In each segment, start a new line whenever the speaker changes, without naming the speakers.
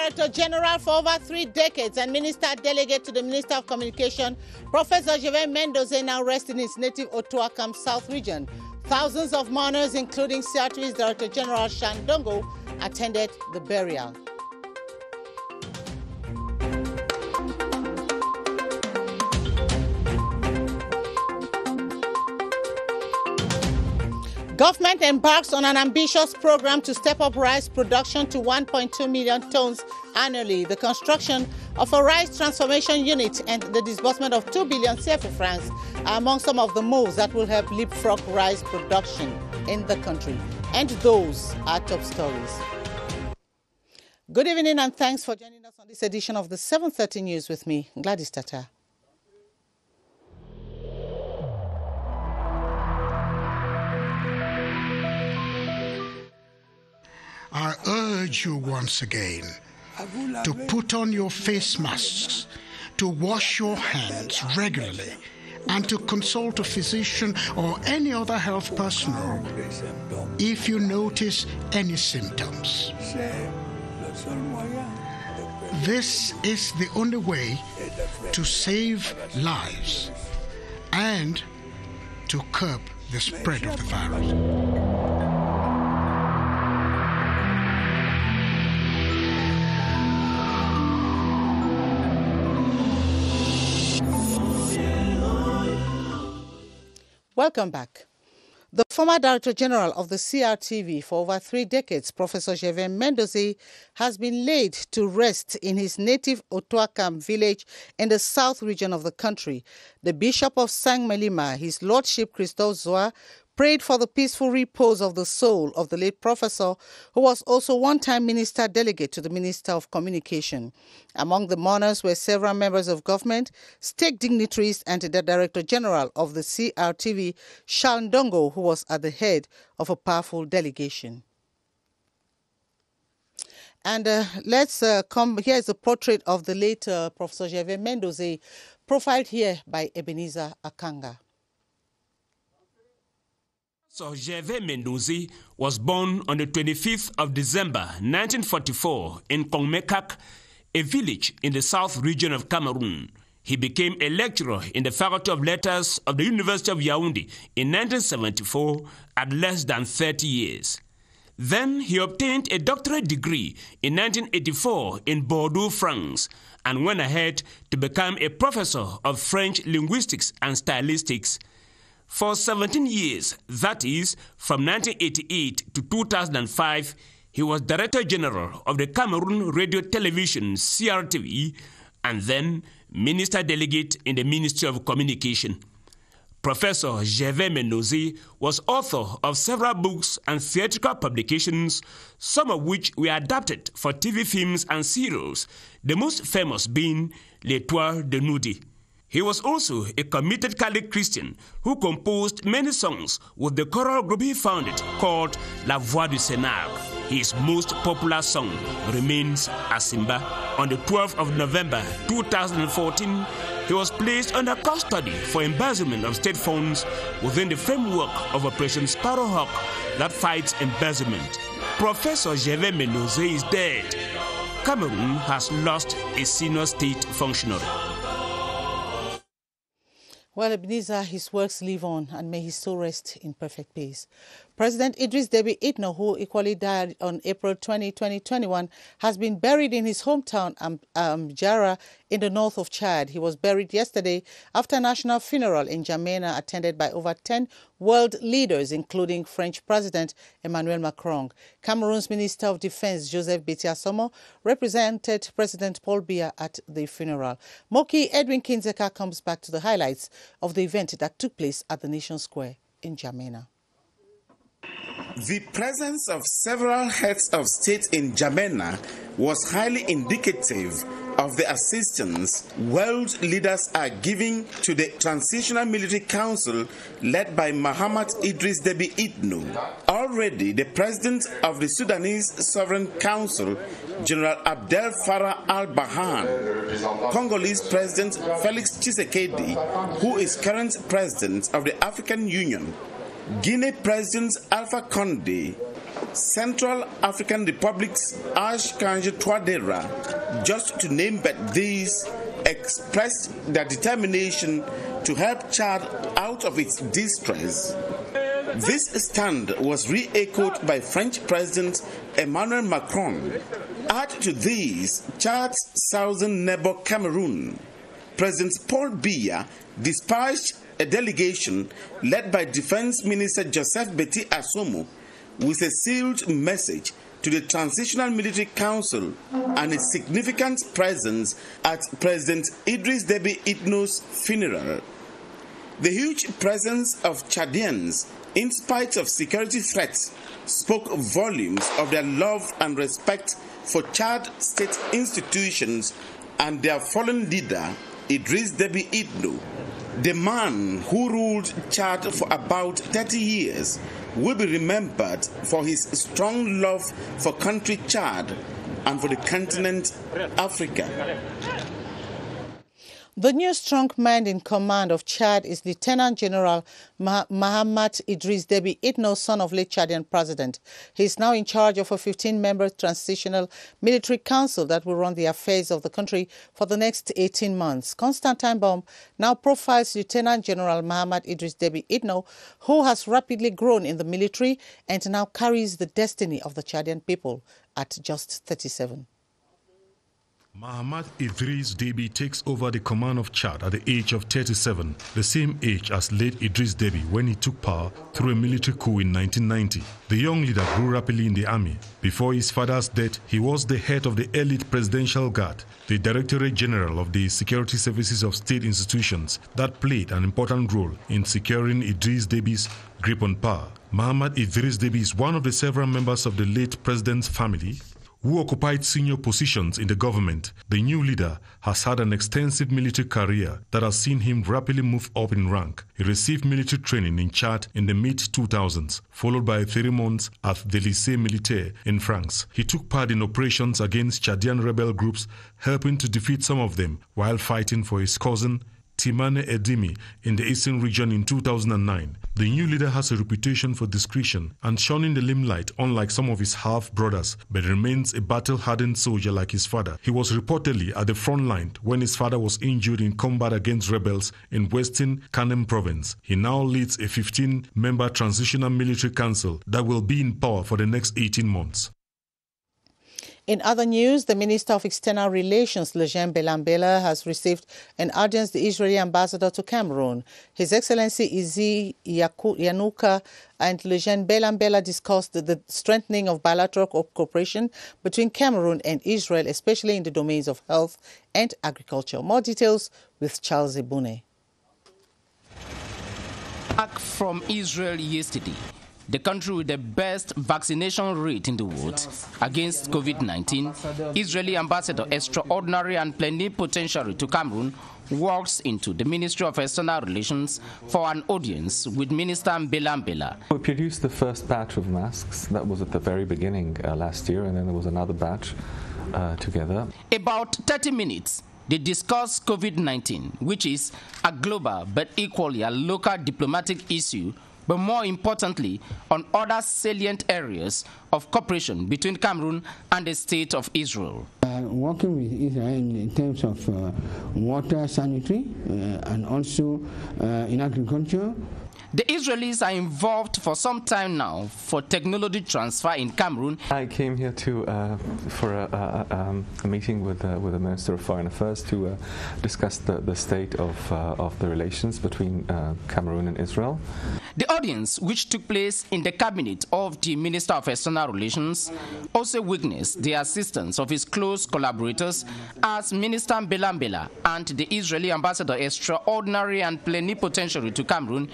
Director General for over 3 decades and Minister Delegate to the Minister of Communication, Professor Gervais MENDO now rests in his native Otuakam South region. Thousands of mourners, including CRTV's Director General Shan Dongo, attended the burial. Government embarks on an ambitious program to step up rice production to 1.2 million tons annually. The construction of a rice transformation unit and the disbursement of 2 billion CFA francs are among some of the moves that will help leapfrog rice production in the country. And those are top stories. Good evening and thanks for joining us on this edition of the 7:30 News with me, Gladys Tata.
I urge you once again to put on your face masks, to wash your hands regularly, and to consult a physician or any other health personnel if you notice any symptoms. This is the only way to save lives and to curb the spread of the virus.
Welcome back. The former Director General of the CRTV for over 3 decades, Professor Gervais MENDO, has been laid to rest in his native Otuakam village in the south region of the country. The Bishop of Sang Melima, His Lordship Christophe Zoa, prayed for the peaceful repose of the soul of the late professor, who was also one-time Minister Delegate to the Minister of Communication. Among the mourners were several members of government, state dignitaries, and the Director General of the CRTV, Shan Dongo, who was at the head of a powerful delegation. And here's a portrait of the late Professor Gervais MENDO, profiled here by Ebenezer Akanga.
So Gervais MENDO was born on the 25th of December 1944 in Kongmekak, a village in the south region of Cameroon. He became a lecturer in the Faculty of Letters of the University of Yaoundé in 1974 at less than 30 years. Then he obtained a doctorate degree in 1984 in Bordeaux, France, and went ahead to become a professor of French linguistics and stylistics. For 17 years, that is, from 1988 to 2005, he was Director General of the Cameroon Radio Television CRTV and then Minister Delegate in the Ministry of Communication. Professor Gervais MENDO was author of several books and theatrical publications, some of which were adapted for TV films and serials, the most famous being L'Étoile de Noudi. He was also a committed Catholic Christian who composed many songs with the choral group he founded called La Voix du Sénat. His most popular song remains Asimba. On the 12th of November 2014, he was placed under custody for embezzlement of state funds within the framework of Operation Sparrowhawk that fights embezzlement. Professor Gervais MENDO is dead. Cameroon has lost a senior state functionary.
Well, Ebenezer, his works live on, and may his soul rest in perfect peace. President Idriss Déby Itno, who equally died on April 20, 2021, has been buried in his hometown, Jara, in the north of Chad. He was buried yesterday after a national funeral in N'Djamena attended by over 10 world leaders, including French President Emmanuel Macron. Cameroon's Minister of Defense, Joseph Betiasomo, represented President Paul Biya at the funeral. Moki Edwin Kinzeka comes back to the highlights of the event that took place at the Nation Square in N'Djamena.
The presence of several heads of state in N'Djamena was highly indicative of the assistance world leaders are giving to the Transitional Military Council led by Mohamed Idriss Déby Itno. Already, the president of the Sudanese Sovereign Council, General Abdel Fattah al-Burhan, Congolese President Felix Tshisekedi, who is current president of the African Union, Guinea President Alpha Condé, Central African Republic's Archange Touadéra, just to name but these, expressed their determination to help Chad out of its distress. This stand was re-echoed by French President Emmanuel Macron. Add to these Chad's southern neighbor Cameroon. President Paul Biya dispatched a delegation led by Defense Minister Joseph Beti Assomo with a sealed message to the Transitional Military Council and its significant presence at President Idriss Déby Itno's funeral. The huge presence of Chadians, in spite of security threats, spoke volumes of their love and respect for Chad state institutions and their fallen leader, Idriss Déby Itno. The man who ruled Chad for about 30 years will be remembered for his strong love for country Chad and for the continent Africa.
The new strongman in command of Chad is Lieutenant General Mahamat Idriss Déby Itno, son of late Chadian president. He is now in charge of a 15-member transitional military council that will run the affairs of the country for the next 18 months. Constantine Baum now profiles Lieutenant General Mahamat Idriss Déby Itno, who has rapidly grown in the military and now carries the destiny of the Chadian people at just 37.
Mahamat Idriss Déby takes over the command of Chad at the age of 37, the same age as late Idriss Déby when he took power through a military coup in 1990. The young leader grew rapidly in the army. Before his father's death, he was the head of the elite Presidential Guard, the Directorate General of the Security Services of state institutions that played an important role in securing Idriss Déby's grip on power. Mahamat Idriss Déby is one of the several members of the late president's family who occupied senior positions in the government. The new leader has had an extensive military career that has seen him rapidly move up in rank. He received military training in Chad in the mid-2000s, followed by 3 months at the Lycée Militaire in France. He took part in operations against Chadian rebel groups, helping to defeat some of them while fighting for his cousin Timane Edimi in the eastern region in 2009. The new leader has a reputation for discretion and shunning the limelight, unlike some of his half-brothers, but remains a battle-hardened soldier like his father. He was reportedly at the front line when his father was injured in combat against rebels in western Kanem province. He now leads a 15-member transitional military council that will be in power for the next 18 months.
In other news, the Minister of External Relations, Lejeune Belambela, has received an audience the Israeli ambassador to Cameroon. His Excellency Izi Yanuka and Lejeune Belambela discussed the strengthening of bilateral cooperation between Cameroon and Israel, especially in the domains of health and agriculture. More details with Charles Ebune.
Back from Israel yesterday, the country with the best vaccination rate in the world against COVID-19, Israeli Ambassador Extraordinary and Plenipotentiary to Cameroon walks into the Ministry of External Relations for an audience with Minister Belambela.
We produced the first batch of masks. That was at the very beginning last year, and then there was another batch together.
About 30 minutes. They discuss COVID-19, which is a global but equally a local diplomatic issue, but more importantly, on other salient areas of cooperation between Cameroon and the State of Israel.
Working with Israel in terms of water, sanitary, and also in agriculture.
The Israelis are involved for some time now for technology transfer in Cameroon.
I came here for a meeting with the Minister of Foreign Affairs to discuss the state of the relations between Cameroon and Israel.
The audience, which took place in the cabinet of the Minister of External Relations, also witnessed the assistance of his close collaborators as Minister Belambela and the Israeli Ambassador Extraordinary and Plenipotentiary to Cameroon,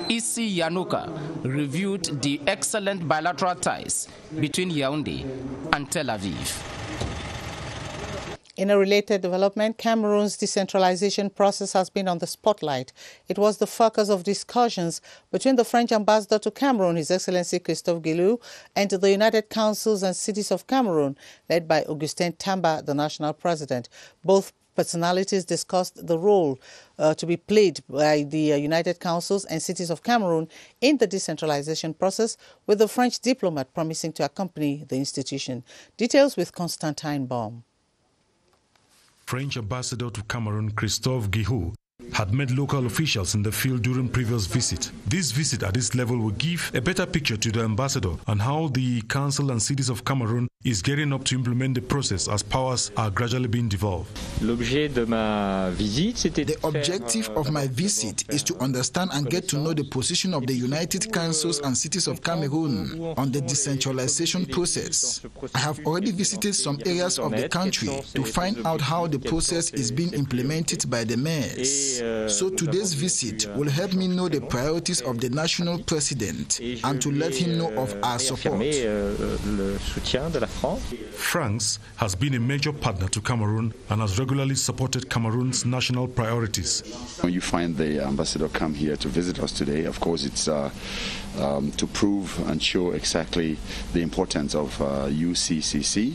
Isi Yanuka, reviewed the excellent bilateral ties between Yaoundé and Tel Aviv.
In a related development, Cameroon's decentralization process has been on the spotlight. It was the focus of discussions between the French ambassador to Cameroon, His Excellency Christophe Guilou, and the United Councils and Cities of Cameroon, led by Augustin Tamba, the national president. Both Personalities discussed the role to be played by the United Councils and Cities of Cameroon in the decentralization process, with the French diplomat promising to accompany the institution. Details with Constantine Baum.
French ambassador to Cameroon, Christophe Guihou, had met local officials in the field during previous visit. This visit at this level will give a better picture to the ambassador on how the Council and Cities of Cameroon is getting up to implement the process as powers are gradually being devolved.
The objective of my visit is to understand and get to know the position of the United Councils and Cities of Cameroon on the decentralization process. I have already visited some areas of the country to find out how the process is being implemented by the mayors. So today's visit will help me know the priorities of the national president and to let him know of our support.
France has been a major partner to Cameroon and has regularly supported Cameroon's national priorities.
When you find the ambassador come here to visit us today, of course it's to prove and show exactly the importance of UCCC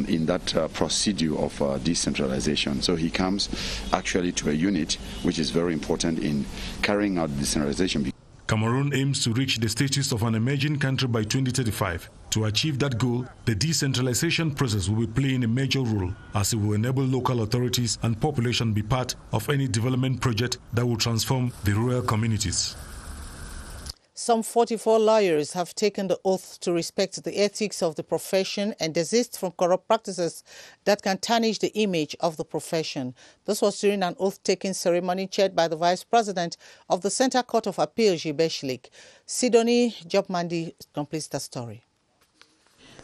in that procedure of decentralization. So he comes actually to a unit which is very important in carrying out decentralization.
Cameroon aims to reach the status of an emerging country by 2035. To achieve that goal, the decentralization process will be playing a major role, as it will enable local authorities and population be part of any development project that will transform the rural communities.
Some 44 lawyers have taken the oath to respect the ethics of the profession and desist from corrupt practices that can tarnish the image of the profession. This was during an oath-taking ceremony chaired by the Vice President of the Center Court of Appeal, Gervais. Sidonie Jobmandi completes the story.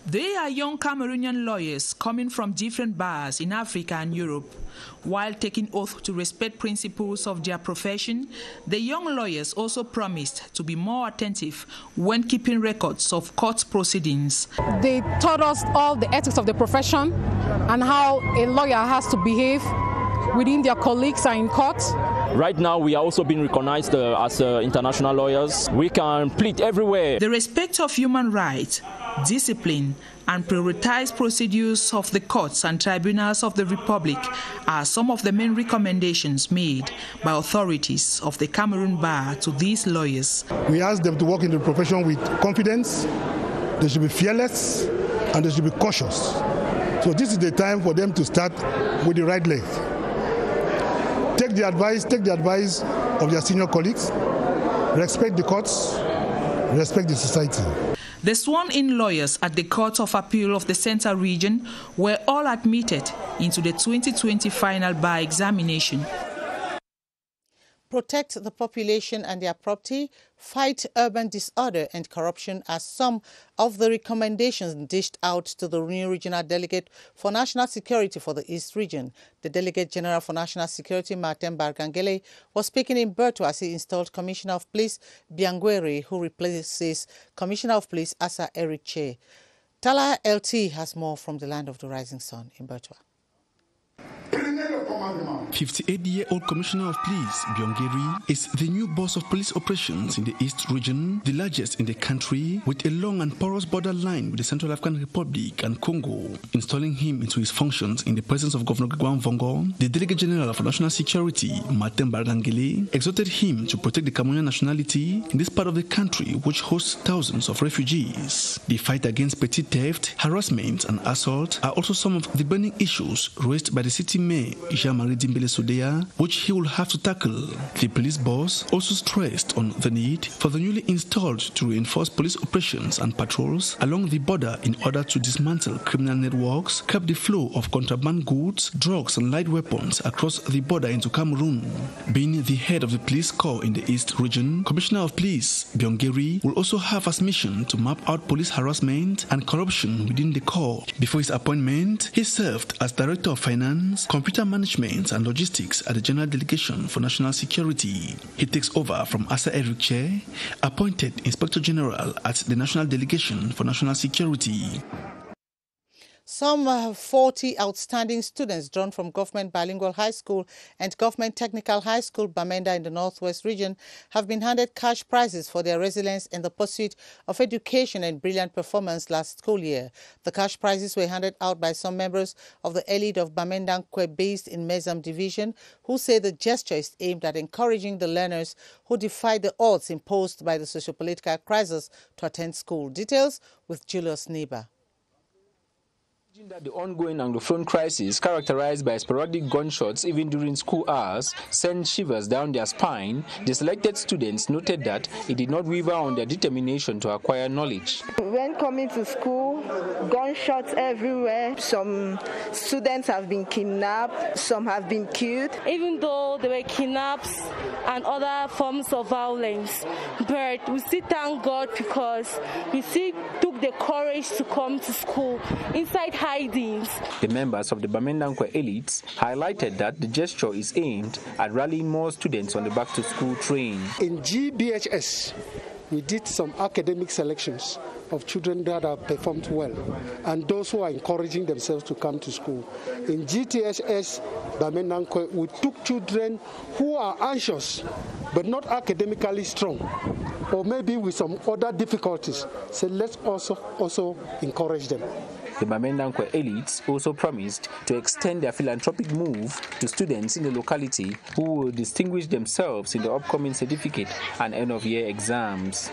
They are young Cameroonian lawyers coming from different bars in Africa and Europe. While taking oath to respect principles of their profession, the young lawyers also promised to be more attentive when keeping records of court proceedings.
They taught us all the ethics of the profession and how a lawyer has to behave within their colleagues and in court.
Right now, we are also being recognized as international lawyers. We can plead everywhere.
The respect of human rights, discipline, and prioritized procedures of the courts and tribunals of the Republic are some of the main recommendations made by authorities of the Cameroon Bar to these lawyers.
We ask them to work in the profession with confidence, they should be fearless, and they should be cautious. So this is the time for them to start with the right leg. Take the advice of their senior colleagues, respect the courts, respect the society.
The sworn-in lawyers at the Court of Appeal of the Central Region were all admitted into the 2020 final bar examination.
Protect the population and their property, fight urban disorder and corruption are some of the recommendations dished out to the new regional delegate for national security for the East region. The Delegate General for National Security, Martin Bargangele, was speaking in Berto as he installed Commissioner of Police Biangwere, who replaces Commissioner of Police Asa Eric Che. Tala LT has more from the land of the rising sun in Berto.
58-year-old Commissioner of Police, Biangwere, is the new boss of police operations in the East region, the largest in the country, with a long and porous border line with the Central African Republic and Congo. Installing him into his functions in the presence of Governor Gwan Vongo, the Delegate General for National Security, Martin Bargangele, exhorted him to protect the Cameroonian nationality in this part of the country which hosts thousands of refugees. The fight against petty theft, harassment and assault are also some of the burning issues raised by the city mayor, Jean-Marie Dimbele Sodea, which he will have to tackle. The police boss also stressed on the need for the newly installed to reinforce police operations and patrols along the border in order to dismantle criminal networks, curb the flow of contraband goods, drugs and light weapons across the border into Cameroon. Being the head of the police corps in the East region, Commissioner of Police Biangwere will also have as mission to map out police harassment and corruption within the corps. Before his appointment, he served as Director of Finance, Computer Management and Logistics at the General Delegation for National Security. He takes over from Asa Eric Che, appointed Inspector General at the National Delegation for National Security.
Some 40 outstanding students drawn from Government Bilingual High School and Government Technical High School, Bamenda in the Northwest region, have been handed cash prizes for their resilience in the pursuit of education and brilliant performance last school year. The cash prizes were handed out by some members of the elite of Bamendankwe based in Mezam Division, who say the gesture is aimed at encouraging the learners who defied the odds imposed by the socio-political crisis to attend school. Details with Julius Neighbor.
That the ongoing Anglophone crisis, characterized by sporadic gunshots even during school hours, sent shivers down their spine, the selected students noted that it did not waver on their determination to acquire knowledge.
When coming to school, gunshots everywhere. Some students have been kidnapped, some have been killed.
Even though there were kidnaps and other forms of violence, but we still thank God because we still took the courage to come to school inside hidings.
The members of the Bamendankwe elites highlighted that the gesture is aimed at rallying more students on the back-to-school train.
In GBHS, we did some academic selections of children that have performed well and those who are encouraging themselves to come to school. In GTHS, Bamendankwe, we took children who are anxious but not academically strong, or maybe with some other difficulties. So let's also encourage them.
The Bamendankwe elites also promised to extend their philanthropic move to students in the locality who will distinguish themselves in the upcoming certificate and end-of-year exams.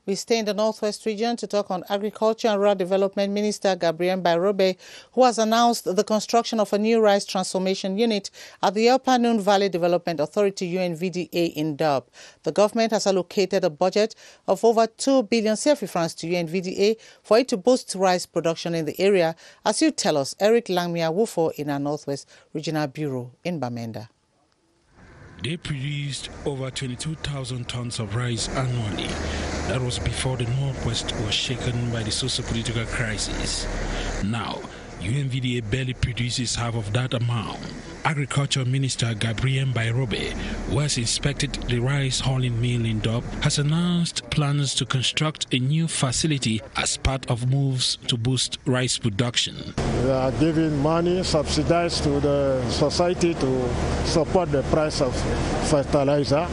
We stay in the Northwest region to talk on Agriculture and Rural Development Minister Gervais Bairobe, who has announced the construction of a new rice transformation unit at the Upper Noon Valley Development Authority UNVDA in Dub. The government has allocated a budget of over 2 billion CFA francs to UNVDA for it to boost rice production in the area, as you tell us, Eric Langmia Wufo in our Northwest Regional Bureau in Bamenda.
They produced over 22,000 tons of rice annually. That was before the Northwest was shaken by the socio-political crisis. Now, UNVDA barely produces half of that amount. Agriculture Minister Gervais Bairobe, who has inspected the rice hauling mill in Dub, has announced plans to construct a new facility as part of moves to boost rice production.
We are giving money subsidized to the society to support the price of fertilizer.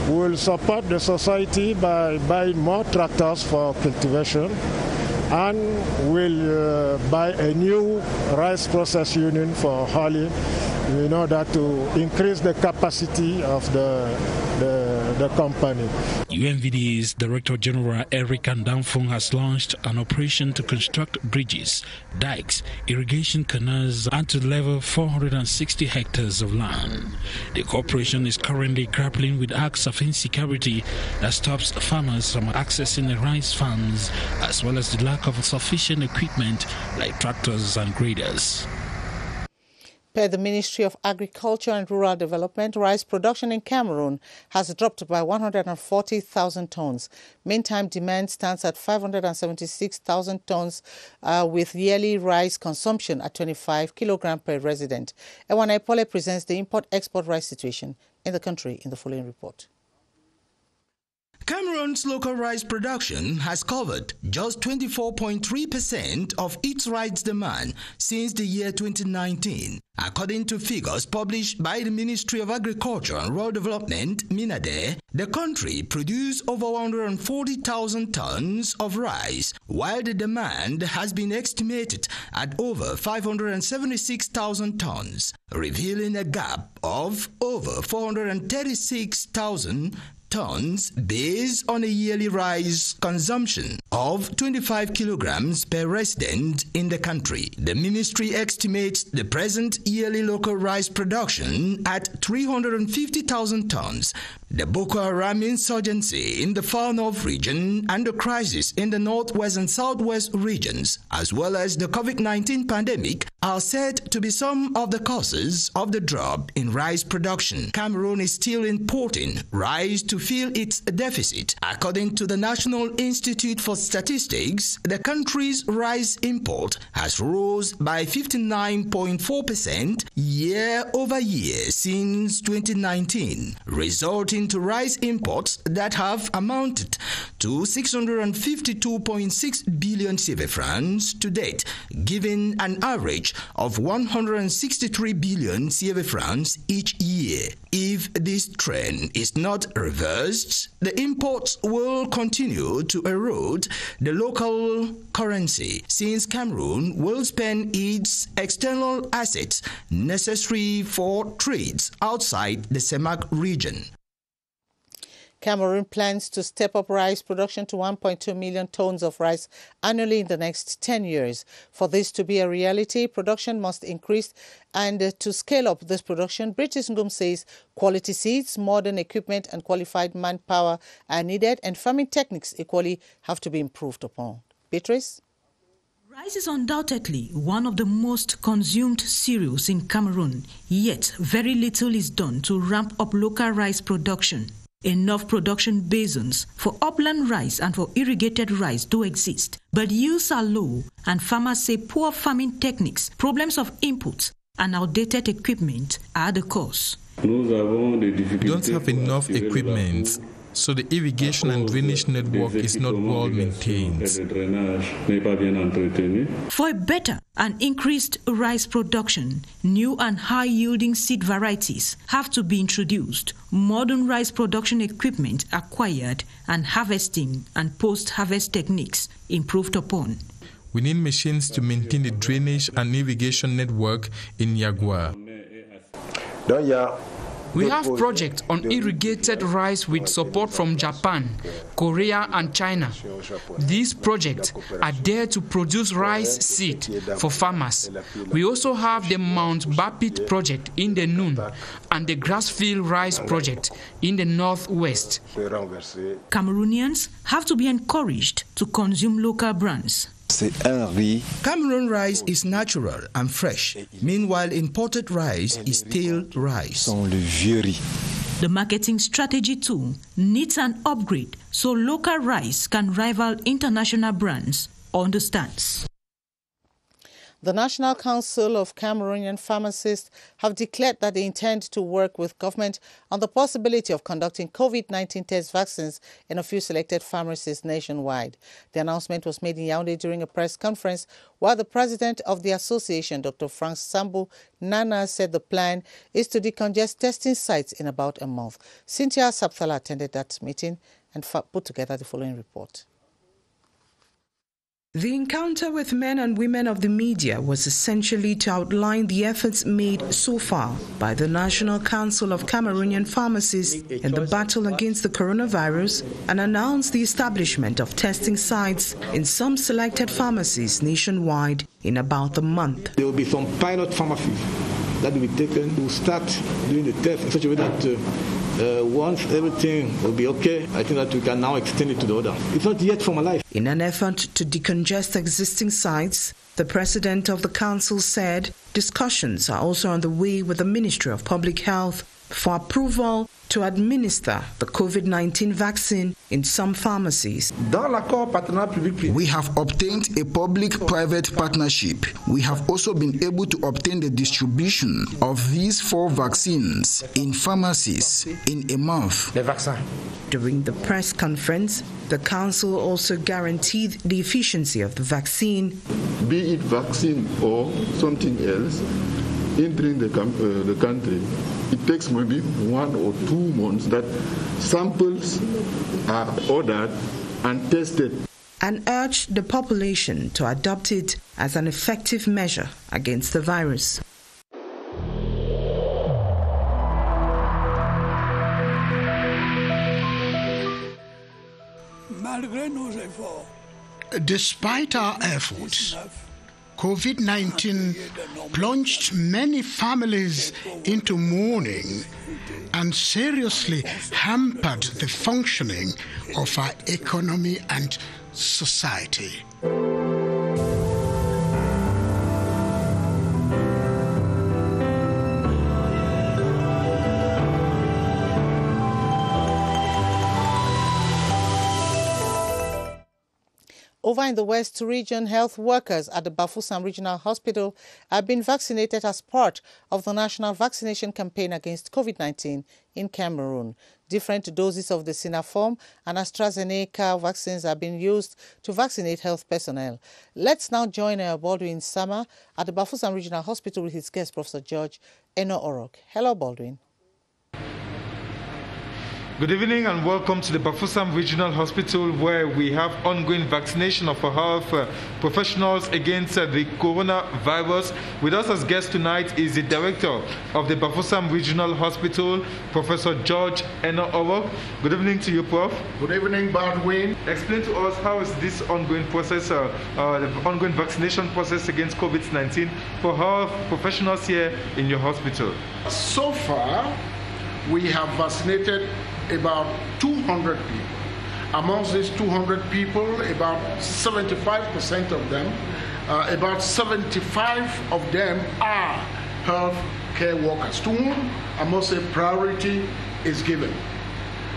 We will support the society by buying more tractors for cultivation, and will buy a new rice process unit for hauling in order to increase the capacity of the company.
UNVDA's Director General Eric Andamfong has launched an operation to construct bridges, dikes, irrigation canals, and to level 460 hectares of land. The corporation is currently grappling with acts of insecurity that stops farmers from accessing the rice farms, as well as the lack of sufficient equipment like tractors and graders.
Per the Ministry of Agriculture and Rural Development, rice production in Cameroon has dropped by 140,000 tons. Meantime, demand stands at 576,000 tons, with yearly rice consumption at 25 kilograms per resident. Ewan Epole presents the import-export rice situation in the country in the following report.
Cameroon's local rice production has covered just 24.3% of its rice demand since the year 2019. According to figures published by the Ministry of Agriculture and Rural Development, MINADE, the country produced over 140,000 tons of rice, while the demand has been estimated at over 576,000 tons, revealing a gap of over 436,000 tons based on a yearly rice consumption of 25 kilograms per resident in the country. The ministry estimates the present yearly local rice production at 350,000 tons. The Boko Haram insurgency in the Far North region and the crisis in the Northwest and Southwest regions, as well as the COVID-19 pandemic, are said to be some of the causes of the drop in rice production. Cameroon is still importing rice to to fill its deficit. According to the National Institute for Statistics, the country's rice import has rose by 59.4% year-over-year since 2019, resulting to rice imports that have amounted to 652.6 billion CFA francs to date, giving an average of 163 billion CFA francs each year. If this trend is not reversed, the imports will continue to erode the local currency, since Cameroon will spend its external assets necessary for trades outside the CEMAC region.
Cameroon plans to step up rice production to 1.2 million tons of rice annually in the next 10 years. For this to be a reality, production must increase, and to scale up this production, British Ngum says quality seeds, modern equipment and qualified manpower are needed, and farming techniques equally have to be improved upon. Beatrice?
Rice is undoubtedly one of the most consumed cereals in Cameroon, yet very little is done to ramp up local rice production. Enough production basins for upland rice and for irrigated rice do exist, but yields are low, and farmers say poor farming techniques, problems of inputs, and outdated equipment are the cause.
We don't have enough equipment, so the irrigation and drainage network is not well maintained.
For a better and increased rice production, new and high-yielding seed varieties have to be introduced, modern rice production equipment acquired, and harvesting and post-harvest techniques improved upon.
We need machines to maintain the drainage and irrigation network in Yagua.
We have projects on irrigated rice with support from Japan, Korea and China. These projects are there to produce rice seed for farmers. We also have the Mount Bapit project in the Noon and the Grassfield Rice project in the northwest.
Cameroonians have to be encouraged to consume local brands.
Cameroon rice is natural and fresh. Meanwhile, imported rice is stale rice.
The marketing strategy too needs an upgrade so local rice can rival international brands on the stands.
The National Council of Cameroonian Pharmacists have declared that they intend to work with government on the possibility of conducting COVID-19 test vaccines in a few selected pharmacies nationwide. The announcement was made in Yaoundé during a press conference, while the president of the association, Dr. Frank Sambu Nana, said the plan is to decongest testing sites in about a month. Cynthia Sapthala attended that meeting and put together the following report.
The encounter with men and women of the media was essentially to outline the efforts made so far by the National Council of Cameroonian Pharmacists in the battle against the coronavirus and announce the establishment of testing sites in some selected pharmacies nationwide in about a month.
There will be some pilot pharmacies that will be taken to start doing the test in such a way that once everything will be okay, I think that we can now extend it to the other. It's not yet formalized.
In an effort to decongest existing sites, the president of the council said discussions are also on the way with the Ministry of Public Health for approval to administer the COVID-19 vaccine in some pharmacies.
We have obtained a public-private partnership. We have also been able to obtain the distribution of these 4 vaccines in pharmacies in a month.
During the press conference, the council also guaranteed the efficiency of the vaccine.
Be it vaccine or something else, entering the country, it takes maybe 1 or 2 months that samples are ordered and tested.
And urged the population to adopt it as an effective measure against the virus.
Despite our efforts, COVID-19 plunged many families into mourning and seriously hampered the functioning of our economy and society.
Over in the West region, health workers at the Bafoussam Regional Hospital have been vaccinated as part of the national vaccination campaign against COVID-19 in Cameroon. Different doses of the Sinopharm and AstraZeneca vaccines have been used to vaccinate health personnel. Let's now join Baldwin Sama at the Bafoussam Regional Hospital with his guest, Professor George Eno Orok. Hello, Baldwin.
Good evening and welcome to the Bafoussam Regional Hospital, where we have ongoing vaccination of our health professionals against the coronavirus. With us as guest tonight is the director of the Bafoussam Regional Hospital, Professor George Eno Orok. Good evening to you, Prof.
Good evening, Baldwin.
Explain to us, how is this ongoing process, the ongoing vaccination process against COVID-19 for health professionals here in your hospital?
So far, we have vaccinated about 200 people. Amongst these 200 people, about 75% of them, about 75 of them are health care workers, to whom I must say priority is given.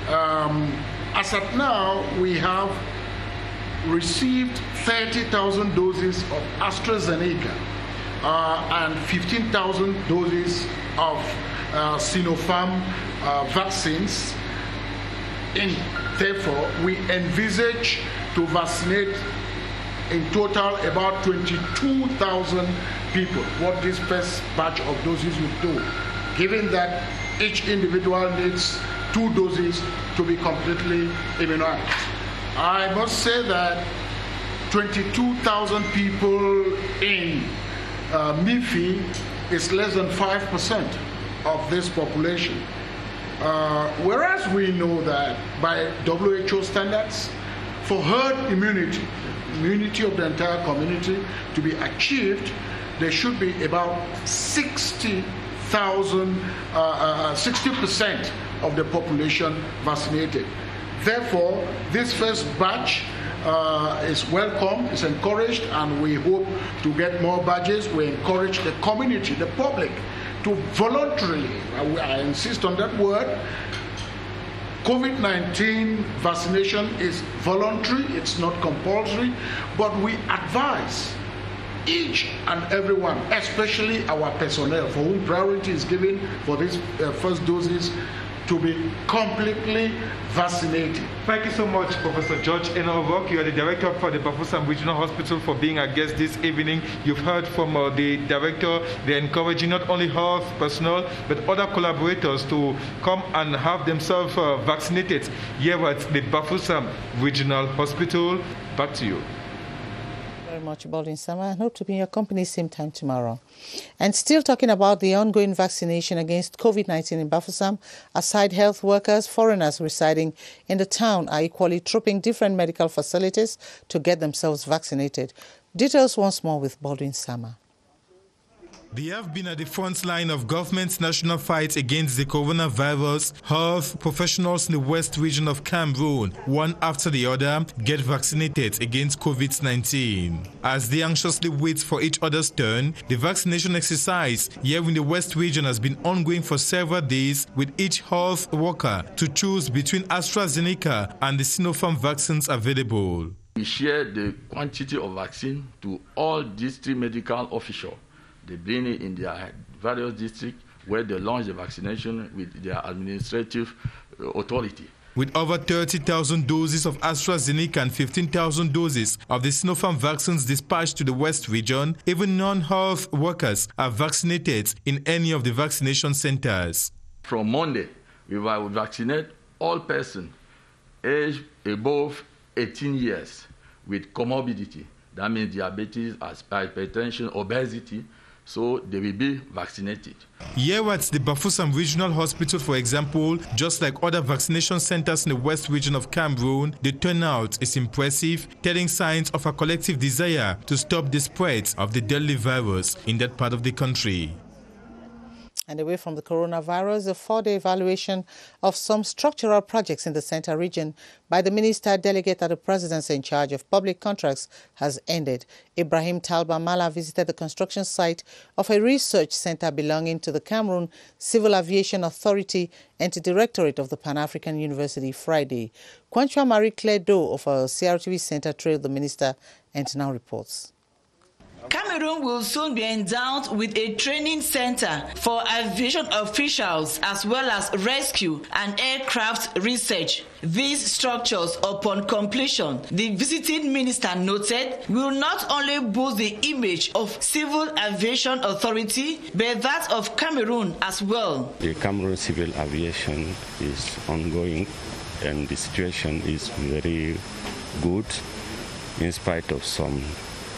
As at now, we have received 30,000 doses of AstraZeneca and 15,000 doses of Sinopharm vaccines. Therefore, we envisage to vaccinate in total about 22,000 people, what this first batch of doses will do, given that each individual needs 2 doses to be completely immunized. I must say that 22,000 people in MIFI is less than 5% of this population. Whereas we know that by WHO standards, for herd immunity, immunity of the entire community to be achieved, there should be about 60% of the population vaccinated. Therefore, this first batch is welcome, is encouraged, and we hope to get more badges. We encourage the community, the public, to voluntarily, I insist on that word, COVID-19 vaccination is voluntary, it's not compulsory, but we advise each and everyone, especially our personnel, for whom priority is given for these first doses, to be completely vaccinated.
Thank you so much, Professor George Eno Orok. You are the director for the Bafoussam Regional Hospital, for being our guest this evening. You've heard from the director. They're encouraging not only health personnel, but other collaborators to come and have themselves vaccinated here at the Bafoussam Regional Hospital. Back to you.
Very much, Baldwin Sama. I hope to be in your company same time tomorrow. And still talking about the ongoing vaccination against COVID-19 in Bafoussam, aside health workers, foreigners residing in the town are equally trooping different medical facilities to get themselves vaccinated. Details once more with Baldwin Sama.
They have been at the front line of government's national fight against the coronavirus. Health professionals in the West region of Cameroon, one after the other, get vaccinated against COVID-19. As they anxiously wait for each other's turn, the vaccination exercise here in the West region has been ongoing for several days, with each health worker to choose between AstraZeneca and the Sinopharm vaccines available.
We share the quantity of vaccine to all district medical officials. They bring it in their various districts where they launch the vaccination with their administrative authority.
With over 30,000 doses of AstraZeneca and 15,000 doses of the Sinopharm vaccines dispatched to the West region, even non-health workers are vaccinated in any of the vaccination centers.
From Monday, we will vaccinate all persons aged above 18 years with comorbidity. That means diabetes, hypertension, obesity. So they will be vaccinated.
Here at the Bafoussam Regional Hospital, for example, just like other vaccination centers in the West region of Cameroon, the turnout is impressive, telling signs of a collective desire to stop the spread of the deadly virus in that part of the country.
And away from the coronavirus, a 4-day evaluation of some structural projects in the Center region by the minister delegate at the presidency in charge of public contracts has ended. Ibrahim Talba Mala visited the construction site of a research center belonging to the Cameroon Civil Aviation Authority and the Directorate of the Pan-African University Friday. Kwanchua Marie-Claire Doe of our CRTV Center trailed the minister and now reports.
Cameroon will soon be endowed with a training center for aviation officials as well as rescue and aircraft research. These structures, upon completion, the visiting minister noted, will not only boost the image of Civil Aviation Authority, but that of Cameroon as well.
The Cameroon Civil Aviation is ongoing and the situation is very good in spite of some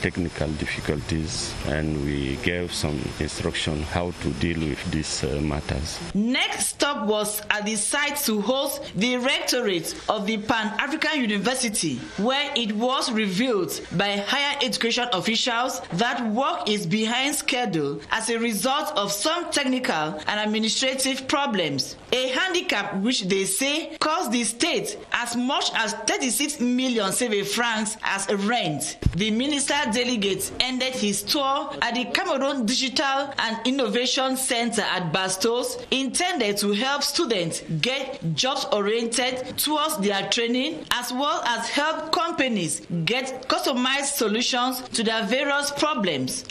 technical difficulties, and we gave some instruction how to deal with these matters.
Next stop was at the site to host the rectorate of the Pan-African University, where it was revealed by higher education officials that work is behind schedule as a result of some technical and administrative problems, a handicap which they say cost the state as much as 36 million CFA francs as rent. The minister delegate ended his tour at the Cameroon Digital and Innovation Center at Bastos, intended to help students get jobs oriented towards their training, as well as help companies get customized solutions to their various problems.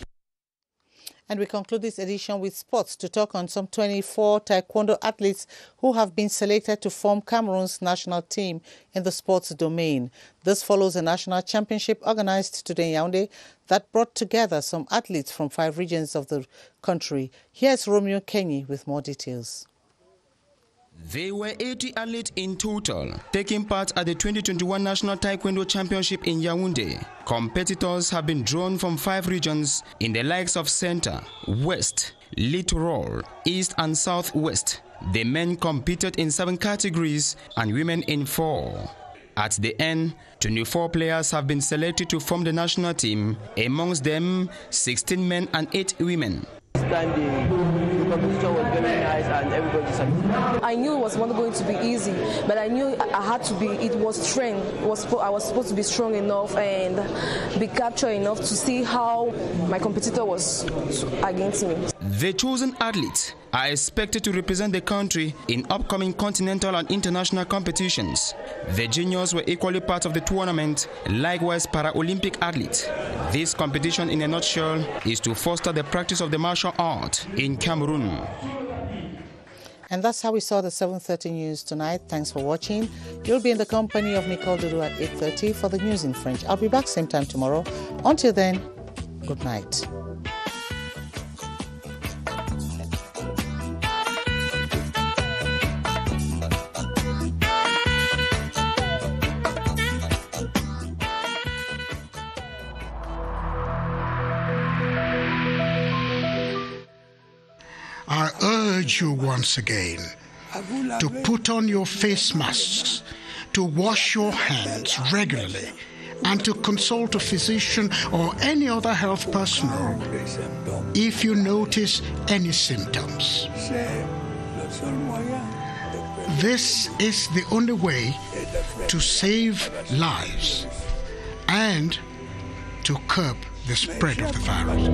And we conclude this edition with sports to talk on some 24 taekwondo athletes who have been selected to form Cameroon's national team in the sports domain. This follows a national championship organized today in Yaoundé that brought together some athletes from 5 regions of the country. Here's Romeo Kenyi with more details.
There were 80 athletes in total taking part at the 2021 National Taekwondo Championship in Yaoundé. Competitors have been drawn from 5 regions in the likes of Center, West, Littoral, East and Southwest. The men competed in 7 categories and women in 4. At the end, 24 players have been selected to form the national team, amongst them 16 men and 8 women.
This time the competition was very nice and everybody satisfied.
I knew it was not going to be easy, but I knew I had to be, it was strength. I was supposed to be strong enough and be captured enough to see how my competitor was against me.
The chosen athletes are expected to represent the country in upcoming continental and international competitions. The juniors were equally part of the tournament, likewise Paralympic athletes. This competition, in a nutshell, is to foster the practice of the martial art in Cameroon.
And that's how we saw the 7:30 news tonight. Thanks for watching. You'll be in the company of Nicole Doudou at 8:30 for the news in French. I'll be back same time tomorrow. Until then, good night.
I urge you once again to put on your face masks, to wash your hands regularly, and to consult a physician or any other health personnel if you notice any symptoms. This is the only way to save lives and to curb the spread of the virus.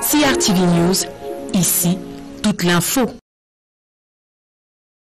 CRTV News, ici, toute l'info.